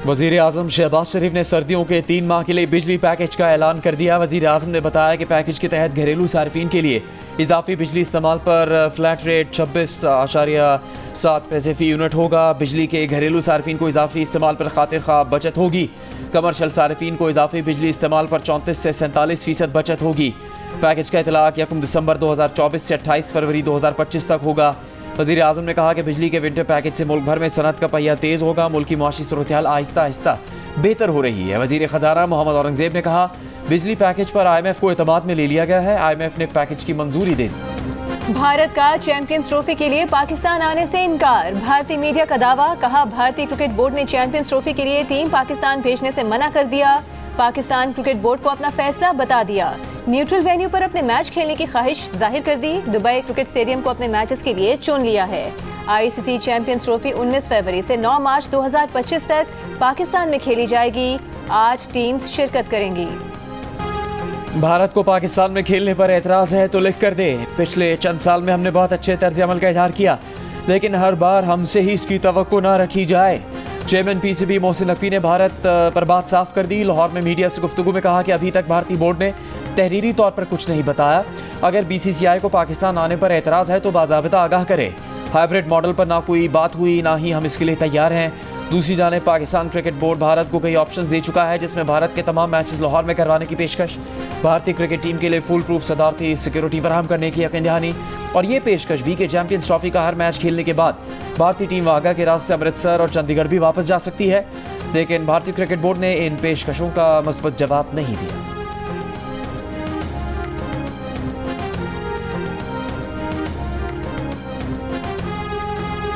वज़ीर आज़म शहबाज शरीफ ने सर्दियों के 3 माह के लिए बिजली पैकेज का ऐलान कर दिया। वज़ीर आज़म ने बताया कि पैकेज के तहत घरेलू सार्फिन के लिए इजाफी बिजली इस्तेमाल पर फ्लैट रेट 26.7 पैसे फ़ी यूनिट होगा। बिजली के घरेलू सार्फिन को इजाफी इस्तेमाल पर खातिर खा बचत होगी। कमर्शल सार्फिन को इजाफी बिजली इस्तेमाल पर 34 से 47% बचत होगी। पैकेज का इतलाक़ 1 दिसंबर 2024 से 28 फरवरी 2025 तक होगा। वज़ीर आज़म ने कहा कि बिजली के विंटर पैकेज से मुल्क भर में सनत का पहिया तेज़ होगा। मुल्क की मुआशी सूरत-ए-हाल आहिस्ता आहिस्ता बेहतर हो रही है। वज़ीर ख़ज़ाना मोहम्मद औरंगज़ेब ने कहा, बिजली पैकेज पर IMF को एतमाद में ले लिया गया है। IMF ने पैकेज की मंजूरी दे दी। भारत का चैंपियंस ट्रॉफी के लिए पाकिस्तान आने से इनकार। भारतीय मीडिया का दावा। कहा, भारतीय क्रिकेट बोर्ड ने चैंपियंस ट्रॉफी के लिए टीम पाकिस्तान भेजने से मना कर दिया। पाकिस्तान क्रिकेट बोर्ड को अपना फैसला बता दिया। न्यूट्रल वेन्यू पर अपने मैच खेलने की ख्वाहिश जाहिर कर दी। दुबई क्रिकेट स्टेडियम को अपने मैचेस के लिए चुन लिया है। ICC चैंपियंस ट्रॉफी 19 फरवरी से 9 मार्च 2025 तक पाकिस्तान में खेली जाएगी। 8 टीम्स शिरकत करेंगी। भारत को पाकिस्तान में खेलने पर एतराज़ है तो लिख कर दे। पिछले चंद साल में हमने बहुत अच्छे तर्ज अमल का इजहार किया, लेकिन हर बार हमसे ही इसकी तवक्को ना रखी जाए। चेयरमैन PCB मोहसिन नकवी ने भारत पर बात साफ कर दी। लाहौर में मीडिया से गुफ्तगू में कहा कि अभी तक भारतीय बोर्ड ने तहरीरी तौर पर कुछ नहीं बताया। अगर BCCI को पाकिस्तान आने पर एतराज़ है तो बाज़ाबिता आगाह करे। हाइब्रिड मॉडल पर ना कोई बात हुई, ना ही हम इसके लिए तैयार हैं। दूसरी जानिब पाकिस्तान क्रिकेट बोर्ड भारत को कई ऑप्शंस दे चुका है, जिसमें भारत के तमाम मैचेस लाहौर में करवाने की पेशकश, भारतीय क्रिकेट टीम के लिए फुल प्रूफ सदारती सिक्योरिटी फराहम करने की यकीन दहानी, और ये पेशकश भी कि चैंपियंस ट्रॉफी का हर मैच खेलने के बाद भारतीय टीम वाघा के रास्ते अमृतसर और चंडीगढ़ भी वापस जा सकती है। लेकिन भारतीय क्रिकेट बोर्ड ने इन पेशकशों का मुस्बत जवाब नहीं दिया।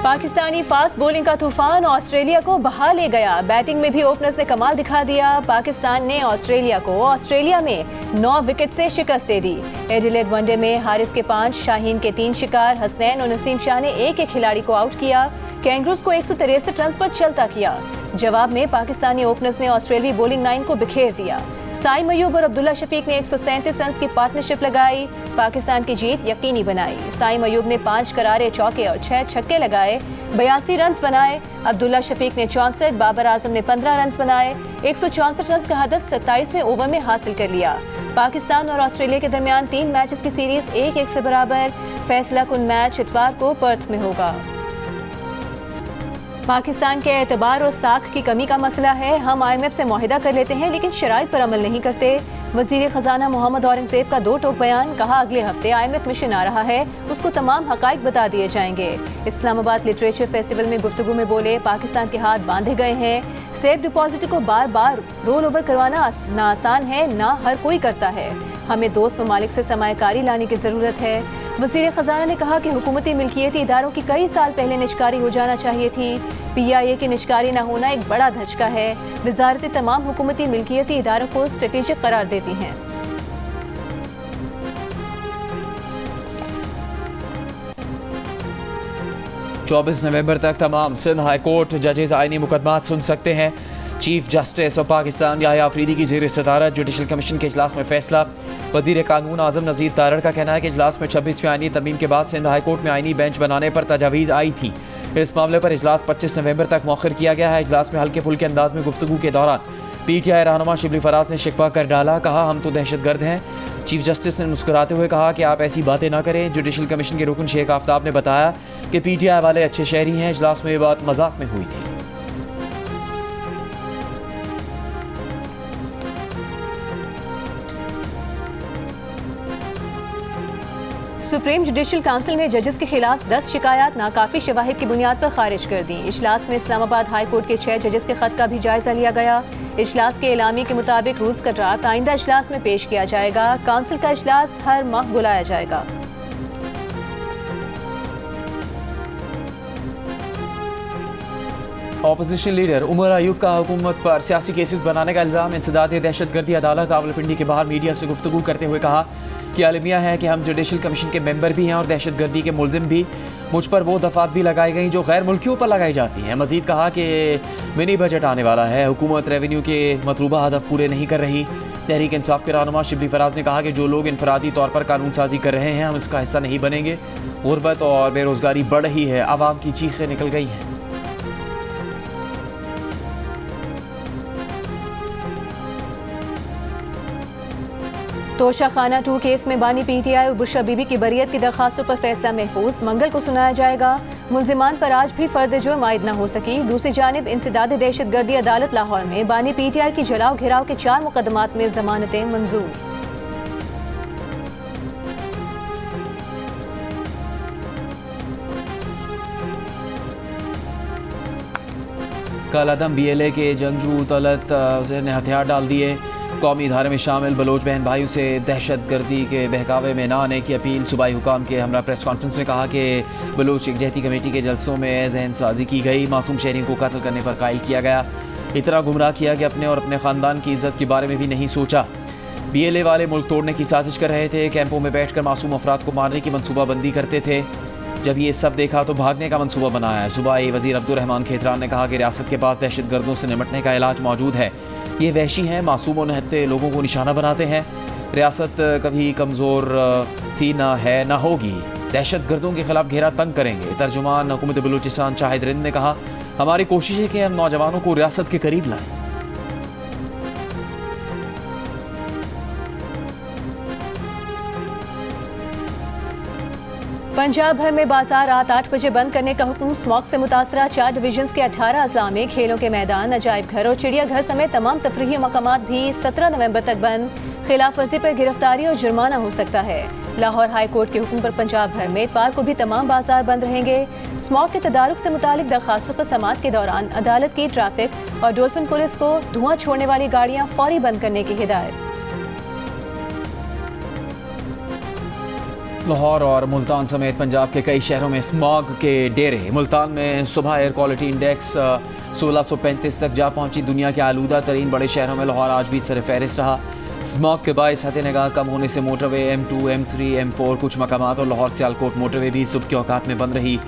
पाकिस्तानी फास्ट बॉलिंग का तूफान ऑस्ट्रेलिया को बहा ले गया। बैटिंग में भी ओपनर्स ने कमाल दिखा दिया। पाकिस्तान ने ऑस्ट्रेलिया को ऑस्ट्रेलिया में 9 विकेट से शिकस्त दे दी। एडिलेड वनडे में हारिस के 5, शाहीन के 3 शिकार, हसनैन और नसीम शाह ने एक खिलाड़ी को आउट किया। कैंगरूज को 163 रन पर चलता किया। जवाब में पाकिस्तानी ओपनर्स ने ऑस्ट्रेलियाई बॉलिंग लाइन को बिखेर दिया। साइम अयूब और अब्दुल्ला शफीक ने 137 रन की पार्टनरशिप लगाई, पाकिस्तान की जीत यकीनी बनाई। साइम अयूब ने 5 करारे चौके और 6 छक्के लगाए, 82 रन बनाए। अब्दुल्ला शफीक ने 64, बाबर आजम ने 15 रन बनाए। 164 रन का हदफ 27वें ओवर में हासिल कर लिया। पाकिस्तान और ऑस्ट्रेलिया के दरमियान 3 मैचेस की सीरीज 1-1 से बराबर। फैसला कुन मैच इतवार को पर्थ में होगा। पाकिस्तान के एतबार और साख की कमी का मसला है। हम IMF से मुआहिदा कर लेते हैं, लेकिन शराइत पर अमल नहीं करते। वज़ीर ख़ज़ाना मोहम्मद औरंगज़ेब का 2 टोक बयान। कहा, अगले हफ्ते IMF मिशन आ रहा है, उसको तमाम हक़ाइक़ बता दिए जाएंगे। इस्लामाबाद लिटरेचर फेस्टिवल में गुफ्तगू में बोले, पाकिस्तान के हाथ बांधे गए हैं। सेफ डिपॉजिट को बार बार रोल ओवर करवाना ना आसान है, ना हर कोई करता है। हमें दोस्त ममालिक से सरमायाकारी लाने की ज़रूरत है। वज़ीर ख़ज़ाना ने कहा कि हुकूमती मिल्कियती इदारों की कई साल पहले निजकारी हो जाना चाहिए थी। PIA की निजकारी न होना एक बड़ा धचका है। वज़ारतें तमाम हुकूमती मिल्कियती इदारों को स्ट्रेटेजिक करार देती हैं। चौबीस नवंबर तक तमाम सिंध हाई कोर्ट जजेस आईनी मुकदमात सुन सकते हैं। Chief justice of Pakistan Yahya Afridi की ज़ेर सदारत जुडिशल कमीशन के इजलास में फैसला। वज़ीर कानून आज़म नज़ीर तारड़ का कहना है कि इजलास में 26वीं आईनी तरमीम के बाद सिंध हाई कोर्ट में आईनी बेंच बनाने पर तजावीज़ आई थी। इस मामले पर इजलास 25 नवंबर तक मौखर किया गया है। इजलास में हल्के फुल्के अंदाज में गुफ्तगू के दौरान PTI रहनुमा शिबली फराज ने शिकवा कर डाला। कहा, हम तो दहशतगर्द हैं। चीफ जस्टिस ने मुस्कुराते हुए कहा कि आप ऐसी बातें ना करें। जुडिशल कमीशन के रुकन शेख आफ्ताब ने बताया कि PTI वाले अच्छे शहरी हैं। इजलास में ये बात मजाक में हुई थी। सुप्रीम जुडिशल काउंसिल ने जजेस के खिलाफ 10 शिकायत नाकाफी शवाहिद की बुनियाद पर खारिज कर दी। इजलास में इस्लामाबाद हाई कोर्ट के 6 जजेस के खत का भी जायजा लिया गया। इजलास के एलामी के मुताबिक रूल्स का ड्राफ्ट आइंदा इजलास में पेश किया जाएगा। काउंसिल का इजलास हर माह बुलाया जाएगा। ऑपोजिशन लीडर उमर अयूब का हुकूमत पर सियासी केसेस बनाने का इल्ज़ाम। इंसदाद दहशतगर्दी अदालत रावलपिंडी के बाहर मीडिया से गुफ्तगू करते हुए कहा कि आलमिया है कि हम जुडिशल कमीशन के मेंबर भी हैं और दहशतगर्दी के मुलजिम भी। मुझ पर वो दफ़ात भी लगाई गई जो गैर मुल्कियों पर लगाई जाती हैं। मजीद कहा कि मिनी बजट आने वाला है, हुकूमत रेवेन्यू के मतलूबा हदफ पूरे नहीं कर रही। तहरीक इंसाफ के रहनुमा शिबली फराज ने कहा कि जो लोग इनफरादी तौर पर कानून साजी कर रहे हैं, हम इसका हिस्सा नहीं बनेंगे। गुर्बत और बेरोज़गारी बढ़ रही है, आवाम की चीखें निकल गई हैं। तोशाखाना 2 केस में बानी पीटीआई और बुशरा बीबी की बरियत की दरखास्तों पर फैसला महफूज मंगल को सुनाया जाएगा। मुल्जिमान पर आज भी फर्द जुर्म आयद न हो सकी। दूसरी जानिब इंसदाद दहशतगर्दी अदालत लाहौर में बानी पीटीआई की जलाओ घिराव के 4 मुकदमात में जमानतें मंजूर। कल अदम BLA के जंगजू तलत उज़ैर ने हथियार डाल दिए। कौमी धारे में शामिल बलोच बहन भाइयों से दहशत गर्दी के बहकावे में न आने की अपील। सूबाई हुकाम के हमरा प्रेस कॉन्फ्रेंस में कहा कि बलोच यकजहती कमेटी के जलसों में जहन साजी की गई, मासूम शहरियों को कत्ल करने पर कायल किया गया, इतना गुमराह किया कि अपने और अपने ख़ानदान की इज़्ज़त के बारे में भी नहीं सोचा। BLA वाले मुल्क तोड़ने की साजिश कर रहे थे, कैंपों में बैठ कर मासूम अफराद को मारने की मनसूबाबंदी करते थे। जब ये सब देखा तो भागने का मंसूबा बनाया है। सूबाई वज़ीर अब्दुर्रहमान खेतरान ने कहा कि रियासत के पास दहशत गर्दों से निपटने का इलाज मौजूद है। ये वहशी हैं, मासूम और निहत्ते लोगों को निशाना बनाते हैं। रियासत कभी कमज़ोर थी, ना है, ना होगी। दहशत गर्दों के खिलाफ घेरा तंग करेंगे। तर्जुमान हुकूमत बलूचिस्तान शाहिद रिंद ने कहा, हमारी कोशिश है कि हम नौजवानों को रियासत के करीब लाएं। पंजाब भर में बाजार रात 8 बजे बंद करने का हुक्म। स्मॉग से मुतासरा 4 डिवीजन्स के 18 अजला में खेलों के मैदान, अजायब घर और चिड़ियाघर समेत तमाम तफरीही मकामात भी 17 नवंबर तक बंद। खिलाफ वर्जी पर गिरफ्तारी और जुर्माना हो सकता है। लाहौर हाई कोर्ट के हुक्म पर पंजाब भर में इतवार को भी तमाम बाजार बंद रहेंगे। स्मॉग के तदारुक से मुतालिक दरखास्तों पर समाअत के दौरान अदालत की ट्रैफिक और डोल्फिन पुलिस को धुआं छोड़ने वाली गाड़ियाँ फौरी बंद करने की हिदायत। लाहौर और मुल्तान समेत पंजाब के कई शहरों में स्मॉग के डेरे। मुल्तान में सुबह एयर क्वालिटी इंडेक्स 1635 तक जा पहुंची। दुनिया के आलूदा तरीन बड़े शहरों में लाहौर आज भी सरफहरिस्त रहा। स्मॉग के बायस हद निगाह कम होने से मोटरवे M2, M3, M4 कुछ मकामात और लाहौर सियालकोट मोटरवे भी सुबह के औकात में बंद रही।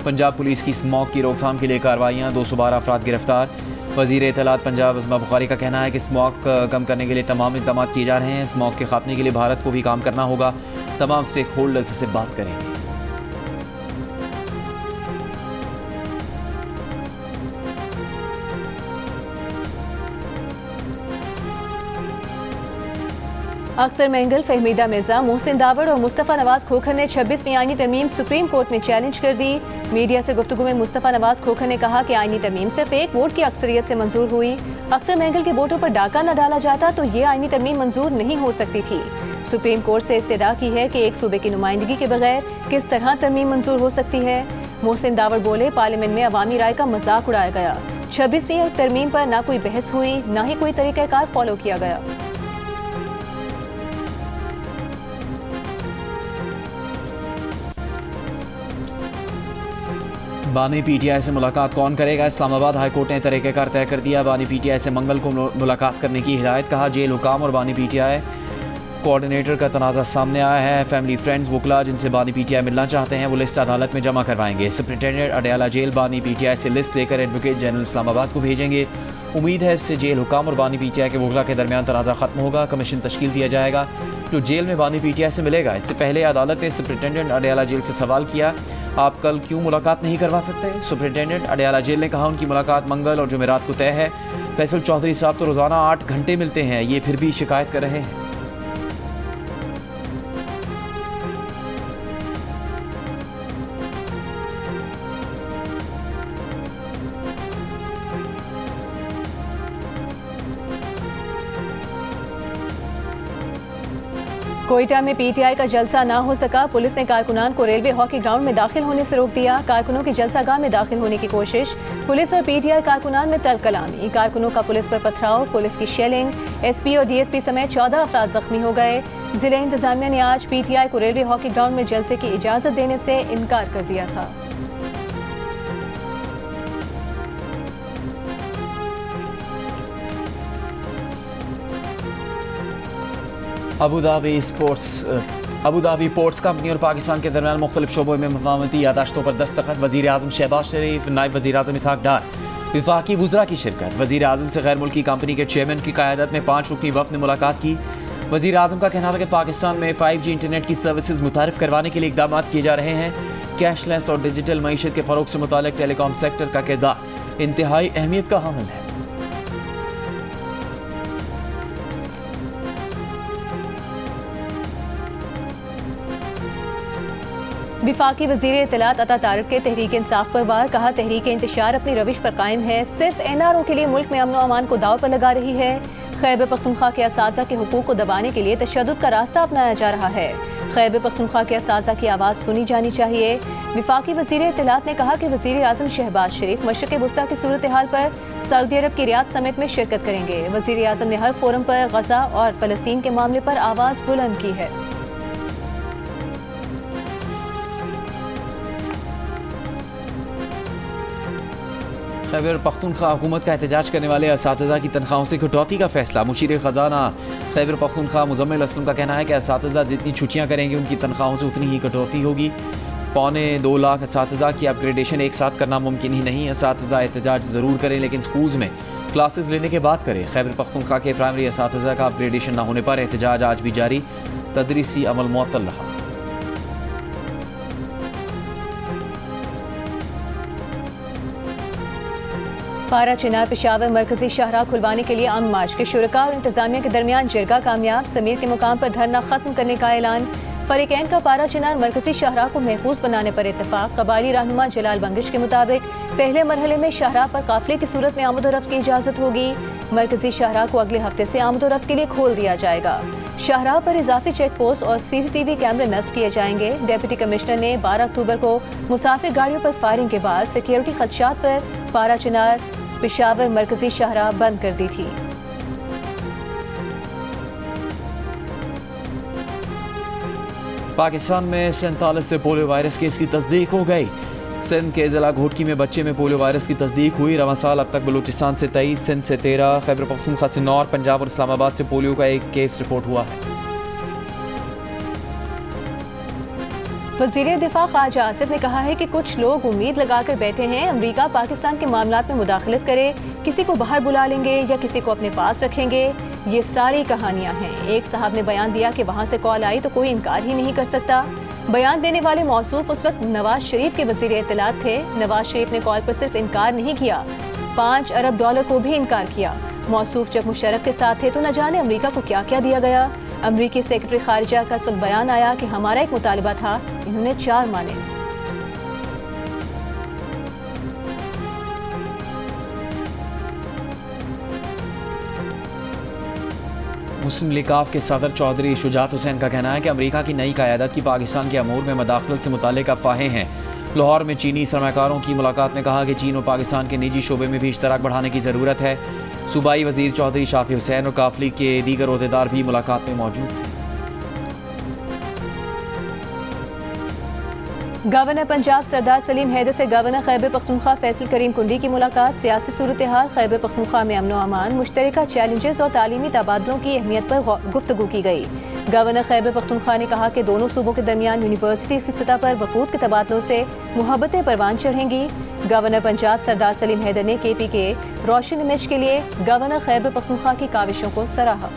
पंजाब पुलिस की स्मॉग की रोकथाम के लिए कार्रवाइयाँ, 212 अफराद गिरफ्तार। वज़ीर इत्तलात पंजाब अज़मा बुखारी का कहना है कि स्मॉग कम करने के लिए तमाम इक़दाम किए जा रहे हैं। स्मॉग के खात्मे के लिए भारत को भी काम करना होगा। तमाम स्टेक होल्डर्स से बात करेंगे। अख्तर मेंगल, फहमीदा मिर्जा, मोहसिन दावड़ और मुस्तफ़ा नवाज खोखर ने 26वीं आईनी तरमीम सुप्रीम कोर्ट में चैलेंज कर दी। मीडिया से गुफ्तगू में मुस्तफ़ा नवाज खोखर ने कहा कि आईनी तरमीम सिर्फ एक वोट की अक्सरियत से मंजूर हुई। अख्तर मेंगल के वोटों पर डाका न डाला जाता तो ये आईनी तरमीम मंजूर नहीं हो सकती थी। सुप्रीम कोर्ट से इस्तदा की है कि एक सूबे की नुमाइंदगी के बगैर किस तरह तरमीम मंजूर हो सकती है। मोहसिन दावड़ बोले, पार्लियामेंट में अवामी राय का मजाक उड़ाया गया। 26वीं तरमीम पर ना कोई बहस हुई, ना ही कोई तरीक़ाकार फॉलो किया गया। बानी PTI से मुलाकात कौन करेगा? इस्लामाबाद हाई कोर्ट ने तरीक़ाकार तय कर दिया। बानी PTI से मंगल को मुलाकात करने की हिदायत। कहा, जेल हुकाम और बानी PTI कोऑर्डिनेटर का तनाज़ा सामने आया है। फैमिली फ्रेंड्स वकला जिनसे बानी PTI मिलना चाहते हैं वो लिस्ट अदालत में जमा करवाएंगे। सुप्रिटेंडेंट अडयाला जेल बानी PTI से लिस्ट लेकर एडवोकेट जनरल इस्लामाबाद को भेजेंगे। उम्मीद है इससे जेल हुकाम और बानी PTI के वकला के दरमियान तनाज़ा ख़त्म होगा। कमीशन तश्कील दिया जाएगा जो जेल में बानी PTI से मिलेगा। इससे पहले अदालत ने सुप्रिटेंडेंट अडयाला जेल से सवाल किया, आप कल क्यों मुलाकात नहीं करवा सकते? सुप्रिटेंडेंट अडयाला जेल ने कहा, उनकी मुलाकात मंगल और जुमेरात को तय है। फैसल चौधरी साहब तो रोज़ाना 8 घंटे मिलते हैं, ये फिर भी शिकायत कर रहे हैं। कोयटा में PTI का जलसा ना हो सका। पुलिस ने कारकुनान को रेलवे हॉकी ग्राउंड में दाखिल होने से रोक दिया। कारकुनों की जलसागाह में दाखिल होने की कोशिश। पुलिस और PTI कारकुनान में तलकलामी। कारकुनों का पुलिस पर पथराव, पुलिस की शेलिंग। SP और DSP समेत 14 अफराद जख्मी हो गए। जिला इंतजामिया ने आज PTI को रेलवे हॉकी ग्राउंड में जलसे की इजाज़त देने से इनकार कर दिया था। अबू धाबी पोर्ट्स कंपनी और पाकिस्तान के दरमियान मुख्तलिफ शोबों में मफाहमती यादाश्तों पर दस्तखत। वज़ीर आज़म शहबाज शरीफ, नायब वज़ीर आज़म इसहाक डार, विफाकी वुज़रा की शिरकत। वज़ीर आज़म से गैर मुल्की कंपनी के चेयरमैन की क़यादत में 5 रुकनी वफ़द ने मुलाकात की। वज़ीर आज़म का कहना था कि पाकिस्तान में 5G इंटरनेट की सर्विसेज मुतारिफ करवाने के लिए इक़दाम किए जा रहे हैं। कैशलेस और डिजिटल मईशत के फ़रोग़ से मुतालिक टेलीकॉम सेक्टर का किरदार इंतहाई अहमियत का हामिल है। विफाकी वज़ीर इत्तलात अता तारिक के तहरीक इंसाफ पर वार, कहा तहरीक इंतशार अपनी रविश पर कायम है, सिर्फ NRO के लिए मुल्क में अमन व अमान को दाव पर लगा रही है। खैबर पख्तूनख्वा के असातिज़ा के हुकूक को दबाने के लिए तशद्दुद का रास्ता अपनाया जा रहा है। खैबर पख्तूनख्वा के असातिज़ा की आवाज़ सुनी जानी चाहिए। विफाकी वज़ीर इत्तलात ने कहा कि वज़ीर आज़म शहबाज शरीफ मशरिक़ वस्ता की सूरत हाल पर सऊदी अरब की रियाद समेत में शिरकत करेंगे। वज़ीर आज़म ने हर फोरम पर गज़ा और फ़लस्तीन के मामले पर आवाज़ बुलंद की है। खैबर पख्तूनख्वा हुकूमत का एहतजाज करने वाले असातिज़ा की तनख्वाहों से कटौती का फैसला। मुशीर ख़जाना खैबर पख्तूनख्वा मुज़म्मिल असलम का कहना है कि असातिज़ा जितनी छुट्टियाँ करेंगे उनकी तनख्वाहों से उतनी ही कटौती होगी। 2.25 लाख असातिज़ा की अपग्रेडेशन एक साथ करना मुमकिन ही नहीं। असातिज़ा एहतजाज ज़रूर करें लेकिन स्कूल्स में क्लासेस लेने के बाद करें। खैबर पख्तूनख्वा के प्राइमरी असातिज़ा का अपग्रेडेशन न होने पर एहतजाज आज भी जारी, तदरीसी अमल मुअत्तल रहा। पारा चिनार पेशावर मरकजी शाहराह खुलवाने के लिए अमन मार्च के शुरका और इंतजामिया के दरमियान जिरगा कामयाब। समीर के मुकाम पर धरना खत्म करने का ऐलान। फरीकैन का पारा चिनार मरकजी शाहराह को महफूज बनाने पर इत्तेफाक। कबायली रहनुमा जलाल बंगिश के मुताबिक पहले मरहले में शाहराह पर काफिले की सूरत में आमद-ओ-रफ्त की इजाज़त होगी। मरकजी शाहराह को अगले हफ्ते से आमद-ओ-रफ्त के लिए खोल दिया जाएगा। शाहराह पर इजाफी चेक पोस्ट और CCTV कैमरे नस्ब किए जाएंगे। डिप्टी कमिश्नर ने 12 अक्टूबर को मुसाफिर गाड़ियों पर फायरिंग के बाद सिक्योरिटी खदशात पर पारा चिनार पेशावर मरकजी शाहराह बंद कर दी थी। पाकिस्तान में 47 से पोलियो वायरस केस की तस्दीक हो गई। सिंध के ज़िला घोटकी में बच्चे में पोलियो वायरस की तस्दीक हुई। रवां साल अब तक बलूचिस्तान से 23, सिंध से 13, खैबर पख्तूनख्वा से 9 और पंजाब और इस्लामाबाद से पोलियो का एक केस रिपोर्ट हुआ है। वज़ीर दिफा ख्वाजा आसिफ ने कहा है कि कुछ लोग उम्मीद लगाकर बैठे हैं अमरीका पाकिस्तान के मामलात में मुदाखलत करे, किसी को बाहर बुला लेंगे या किसी को अपने पास रखेंगे। ये सारी कहानियां हैं। एक साहब ने बयान दिया कि वहाँ से कॉल आई तो कोई इनकार ही नहीं कर सकता। बयान देने वाले मौसूफ उस वक्त नवाज शरीफ के वज़ीर इत्तलात थे। नवाज शरीफ ने कॉल पर सिर्फ इनकार नहीं किया, $5 अरब को भी इनकार किया। मौसूफ जब मुशर्रफ के साथ थे तो न जाने अमरीका को क्या क्या दिया गया। अमरीकी सेक्रेटरी खारिजा का सुन बयान आया कि हमारा एक मुतालिबा था, इन्होंने 4 माने। मुस्लिम लीग काफ के सदर चौधरी शुजात हुसैन का कहना है कि अमेरिका की नई क़यादत की पाकिस्तान के अमूर में मदाखलत से मुताल्लिक़ अफ़वाहें हैं। लाहौर में चीनी सरमाकारों की मुलाकात में कहा कि चीन और पाकिस्तान के निजी शोबे में भी इश्तराक बढ़ाने की ज़रूरत है। सूबाई वज़ीर चौधरी शाफी हुसैन और काफिले के दीगर ओहदेदार भी मुलाकात में मौजूद थे। गवर्नर पंजाब सरदार सलीम हैदर से गवर्नर खैबर पख्तूनख्वा फैसल करीम कुंडी की मुलाकात। सियासी सूरत हाल, खैबर पख्तूनख्वा में अमन व अमान, मुश्तरका चैलेंजेस और तालीमी तबादलों की अहमियत पर गुफ्तगू की गई। गवर्नर खैबर पख्तूनख्वा ने कहा कि दोनों सूबों के दरमियान यूनिवर्सिटी की सतह पर वफूद के तबादलों से मुहब्बतें परवान चढ़ेंगी। गवर्नर पंजाब सरदार सलीम हैदर ने KP के रोशन इमेज के लिए गवर्नर खैबर पख्तूनख्वा की काविशों को सराहा।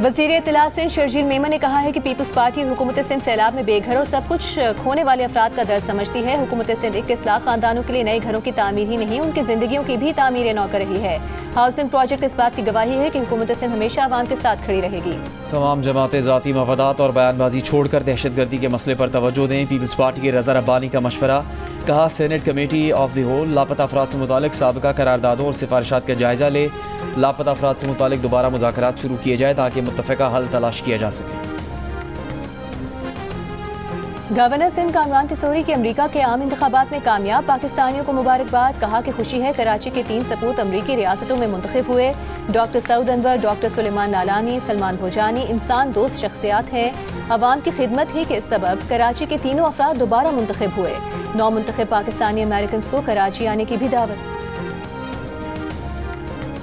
वज़ीर इत्तलात सिंध शर्जील मेमन ने कहा है कि पीपल्स पार्टी हुकूमत सिंध सैलाब में बेघर और सब कुछ खोने वाले अफराद का दर्द समझती है। हुकूमत सिंध 21 लाख खानदानों के लिए नए घरों की तामीर ही नहीं, उनकी जिंदगियों की भी तामीर नौ कर रही है। हाउसिंग प्रोजेक्ट इस बात की गवाही है कि हुकूमत सिंध हमेशा आवाम के साथ खड़ी रहेगी। तमाम जमातें ज़ाती मफादात और बयानबाजी छोड़कर दहशतगर्दी के मसले पर तवज्जो दें। पीपल्स पार्टी के रज़ा रब्बानी का मशवरा। कहा senate committee of the whole लापता अफराद से मुतालिक साबिका करारदादों और सिफारिशात का जायजा ले। लापता अफराद से मुतालिक दोबारा मुज़ाकरात शुरू किए जाए ताकि मुत्तफ़िका हल तलाश किया जा सके। गवर्नर सिंध कामरान टिसोरी की अमरीका के आम इंतखाबात में कामयाब, पाकिस्तानियों को मुबारकबाद। कहा कि खुशी है कराची के 3 सपूत अमरीकी रियासतों में मुंतखब हुए। डॉक्टर सऊद अनवर, डॉक्टर सुलेमान नालानी, सलमान भोजानी इंसान दोस्त शख्सियात हैं। अवाम की खिदमत ही के सबब कराची के तीनों अफराद दोबारा मुंतखब हुए। 9 मुंतखब पाकिस्तानी अमेरिकन को कराची आने की भी दावत।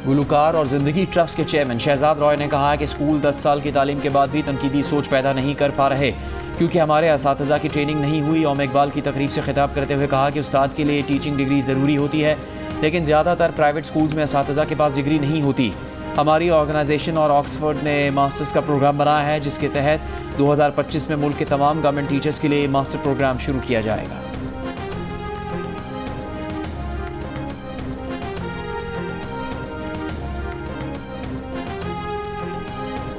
गुलूकार और ज़िंदगी ट्रस्ट के चेयरमैन शहजाद रॉय ने कहा कि स्कूल 10 साल की तालीम के बाद भी तनकीदी सोच पैदा नहीं कर पा रहे क्योंकि हमारे असातिज़ा की ट्रेनिंग नहीं हुई। यौम इकबाल की तकरीब से खिताब करते हुए कहा कि उस्ताद के लिए टीचिंग डिग्री ज़रूरी होती है, लेकिन ज़्यादातर प्राइवेट स्कूल्स में असातिज़ा के पास डिग्री नहीं होती। हमारी ऑर्गेनाइजेशन और ऑक्सफोर्ड ने मास्टर्स का प्रोग्राम बनाया है जिसके तहत 2025 में मुल्क के तमाम गवर्नमेंट टीचर्स के लिए मास्टर प्रोग्राम शुरू किया जाएगा।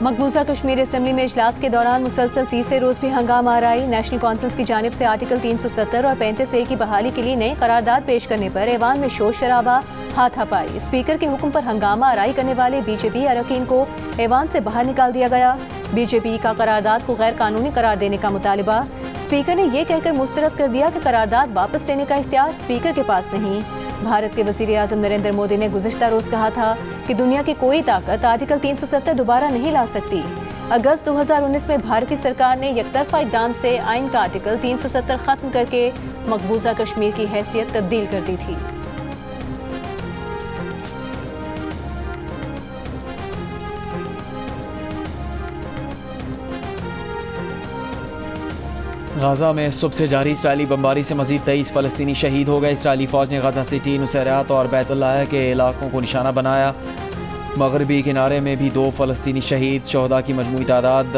मकबूजा कश्मीर असेंबली में इजलास के दौरान मुसलसल तीसरे रोज भी हंगामा आराई। नेशनल कॉन्फ्रेंस की जानिब से आर्टिकल 370 और 35A की बहाली के लिए नए करारदाद पेश करने पर ऐवान में शोर शराबा, हाथापाई। स्पीकर के हुक्म पर हंगामा आराई करने वाले बीजेपी अरकान को ऐवान से बाहर निकाल दिया गया। बीजेपी का करारदाद को गैर कानूनी करार देने का मुतालिबा। स्पीकर ने यह कहकर मुस्तरद कर दिया कि करारदाद वापस लेने का इख्तियार स्पीकर के पास नहीं। भारत के वज़ीर आज़म नरेंद्र मोदी ने गुज़िश्ता रोज कहा था कि दुनिया की कोई ताकत आर्टिकल 370 दोबारा नहीं ला सकती। अगस्त 2019 में भारतीय सरकार ने एकतरफा इक़दाम से आइन का आर्टिकल 370 खत्म करके मकबूजा कश्मीर की हैसियत तब्दील कर दी थी। गाज़ा में सुबह से जारी इसराइली बमबारी से मज़ीद 23 फ़लस्तीनी शहीद हो गए। इसराइली फ़ौज ने गाज़ा सिटी, नुसैरात और बैतुल्लाह के इलाकों को निशाना बनाया। मगरबी किनारे में भी 2 फ़लस्तीनी शहीद। शहदा की मजमूई तादाद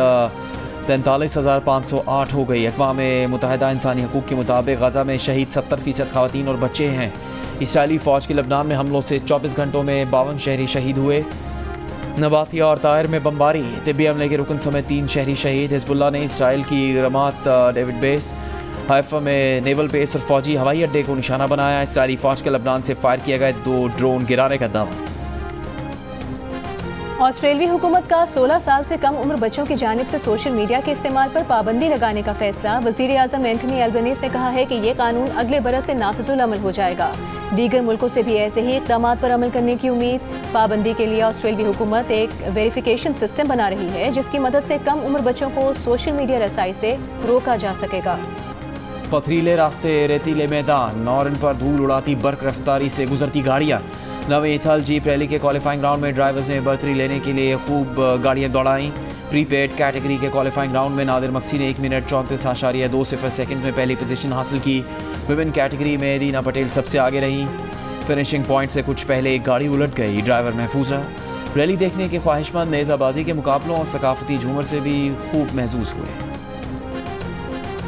43,508 हो गई। अक़वाम मुत्तहिदा इंसानी हकूक़ के मुताबिक गाज़ा में शहीद 70% ख़वातीन और बच्चे हैं। इसराइली फ़ौज के लबनान में हमलों से 24 घंटों में 52 शहरी शहीद हुए। नबातिया और तायर में बमबारी, तिब्बी हमले के रुकन समेत 3 शहरी शहीद। हिज़्बुल्लाह ने इसराइल की रमात डेविड बेस, हाइफा में नेवल बेस और फौजी हवाई अड्डे को निशाना बनाया। इसराइली फ़ौज के लबनान से फायर किए गए 2 ड्रोन गिराने का दावा। ऑस्ट्रेलियाई हुकूमत का 16 साल से कम उम्र बच्चों की जानिब से सोशल मीडिया के इस्तेमाल पर पाबंदी लगाने का फैसला। वज़ीर आज़म एंथनी एल्बनीज़ ने कहा है कि ये कानून अगले बरस से नाफिजुल अमल हो जाएगा। दीगर मुल्कों से भी ऐसे ही इक़दामात पर अमल करने की उम्मीद। पाबंदी के लिए ऑस्ट्रेलियाई हुकूमत एक वेरिफिकेशन सिस्टम बना रही है जिसकी मदद से कम उम्र बच्चों को सोशल मीडिया रसाई से रोका जा सकेगा। पथरीले रास्ते, रेतीले मैदान और इन पर धूल उड़ाती बर्क रफ्तारी से गुजरती गाड़ियाँ। नवी थल जीप रैली के क्वालिफाइंग ग्राउंड में ड्राइवर्स ने बर्तरी लेने के लिए खूब गाड़ियाँ दौड़ाईं। प्रीपेड कैटेगरी के क्वालिफाइंग ग्राउंड में नादिर मक्सी ने 1 मिनट 34.20 सेकंड में पहली पोजीशन हासिल की। विमेन कैटेगरी में दीना पटेल सबसे आगे रही। फिनिशिंग पॉइंट से कुछ पहले एक गाड़ी उलट गई, ड्राइवर महफूज रहा। रैली देखने के ख्वाहिशमंद नेज़ाबाजी के मुकाबलों और सकाफती झूमर से भी खूब महसूस हुए।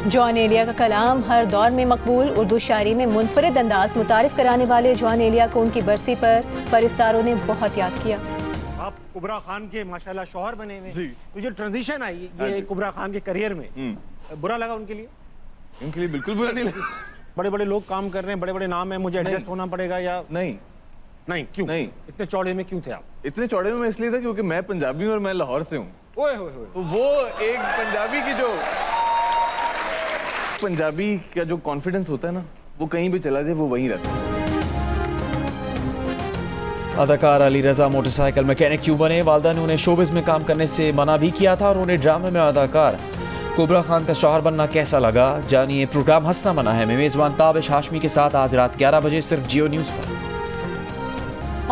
जॉन एलिया का कलाम हर दौर में मकबूल। उर्दू शायरी में मुनफरिद अंदाज मुतारिफ कराने वाले जॉन एलिया को उनकी बरसी पर परिस्तारों ने बहुत याद किया। आप कुबरा खान के माशाल्लाह शौहर बने हुए, तो जो ट्रांजिशन आई ये कुबरा खान के करियर में बुरा लगा उनके लिए? उनके लिए बिल्कुल बुरा नहीं लगा। बड़े बड़े लोग काम कर रहे हैं, बड़े बड़े नाम है, मुझे एडजस्ट होना पड़ेगा या नहीं? नहीं क्यों? नहीं। इतने चौड़े में क्यों थे आप? इतने चौड़े में मैं इसलिए था क्योंकि मैं पंजाबी हूँ और मैं लाहौर से हूँ। ओए होए होए। तो वो एक पंजाबी की जो पंजाबी का जो कॉन्फिडेंस होता है ना, वो कहीं भी चला जाए वो वहीं रहता है। अदाकार अली रजा मोटरसाइकिल मैकेनिक क्यों बने? वालदा ने उन्हें शोबिज़ में काम करने से मना भी किया था और उन्हें ड्रामे में अदाकार कुबरा खान का शौहर बनना कैसा लगा? जानिए प्रोग्राम हंसना मना है में मेज़बान ताबिश हाशमी के साथ आज रात 11 बजे सिर्फ जियो न्यूज़ पर।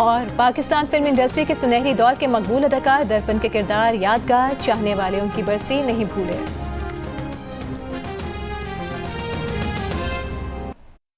और पाकिस्तान फिल्म इंडस्ट्री के सुनहरी दौर के मकबूल अदाकार दर्पण के किरदार यादगार, चाहने वाले उनकी बरसी नहीं भूले।